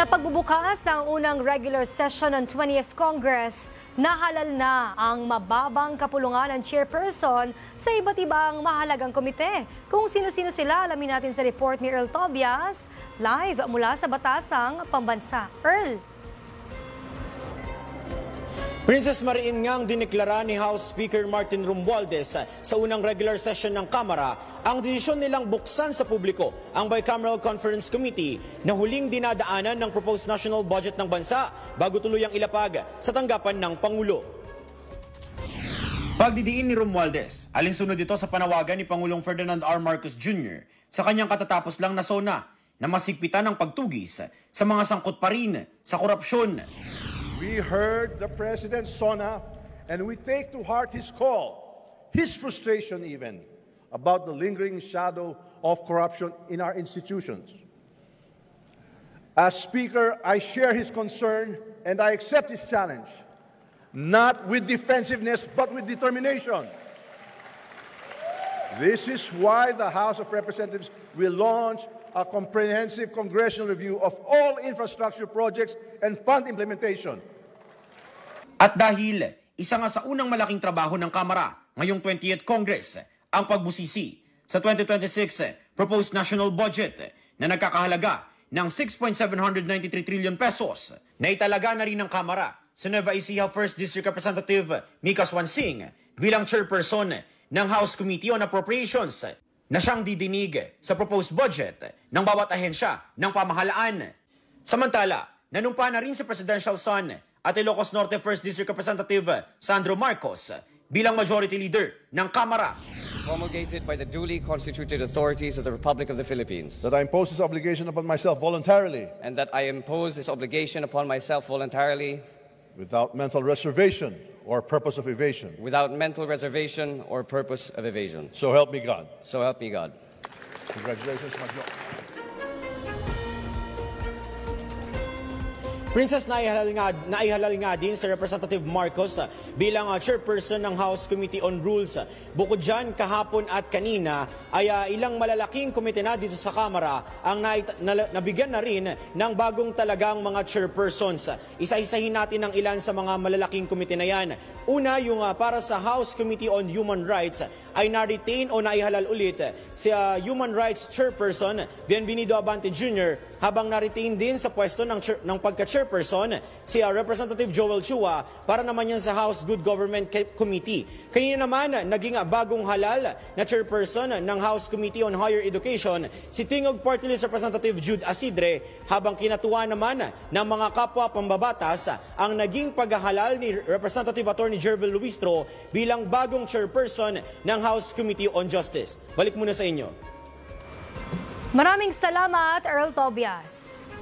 Sa pagbubukas ng unang regular session ng 20th Congress, nahalal na ang mababang kapulungan ng chairperson sa iba't ibang mahalagang komite. Kung sino-sino sila, alamin natin sa report ni Earl Tobias, live mula sa Batasang Pambansa. Earl. Princess Mariin ngang dineklara ni House Speaker Martin Romualdez sa unang regular session ng Kamara ang desisyon nilang buksan sa publiko ang Bicameral Conference Committee na huling dinadaanan ng proposed national budget ng bansa bago tuluyang ilapag sa tanggapan ng Pangulo. Pagdidiin ni Romualdez, alinsunod ito sa panawagan ni Pangulong Ferdinand R. Marcos Jr. sa kanyang katatapos lang na SONA na masigpitan ng pagtugis sa mga sangkot pa rin sa korupsyon. We heard the President's SONA and we take to heart his call, his frustration even, about the lingering shadow of corruption in our institutions. As Speaker, I share his concern and I accept his challenge, not with defensiveness but with determination. This is why the House of Representatives will launch a comprehensive congressional review of all infrastructure projects and fund implementation. At dahil isa nga sa unang malaking trabaho ng Kamara ngayong 20th Congress ang pagbusisi sa 2026 proposed national budget na nagkakahalaga ng 6.793 trillion pesos, na italaga na rin ng Kamara si Nueva Ecija 1st District Representative Mika Swansing bilang chairperson ng House Committee on Appropriations na siyang didinig sa proposed budget ng bawat ahensya ng pamahalaan. Samantala, nanumpa na rin si Presidential Son at Ilocos Norte 1st District Representative Sandro Marcos bilang Majority Leader ng Kamara. Promulgated by the duly constituted authorities of the Republic of the Philippines. That I impose this obligation upon myself voluntarily. And that I impose this obligation upon myself voluntarily. Without mental reservation or purpose of evasion. Without mental reservation or purpose of evasion. So help me God. So help me God. Congratulations, Major. Princess, naihalal nga din sa Representative Marcos bilang chairperson ng House Committee on Rules. Bukod dyan, kahapon at kanina ay ilang malalaking komite na dito sa Kamara ang nabigyan na rin ng bagong talagang mga chairpersons. Isa-isahin natin ang ilan sa mga malalaking komite na yan. Una, yung para sa House Committee on Human Rights ay na-retain o naihalal ulit si Human Rights Chairperson Bienvenido Abante Jr. habang na-retain din sa pwesto ng pagka-chairperson si Representative Joel Chua para naman yan sa House Good Government Committee. Kanina naman, naging bagong halal na chairperson ng House Committee on Higher Education si Tingog Party List Representative Jude Asidre, habang kinatuwa naman ng mga kapwa pambabatas ang naging paghahalal ni Representative Attorney Jervil Luistro bilang bagong chairperson ng House Committee on Justice. Balik muna sa inyo. Maraming salamat, Earl Tobias.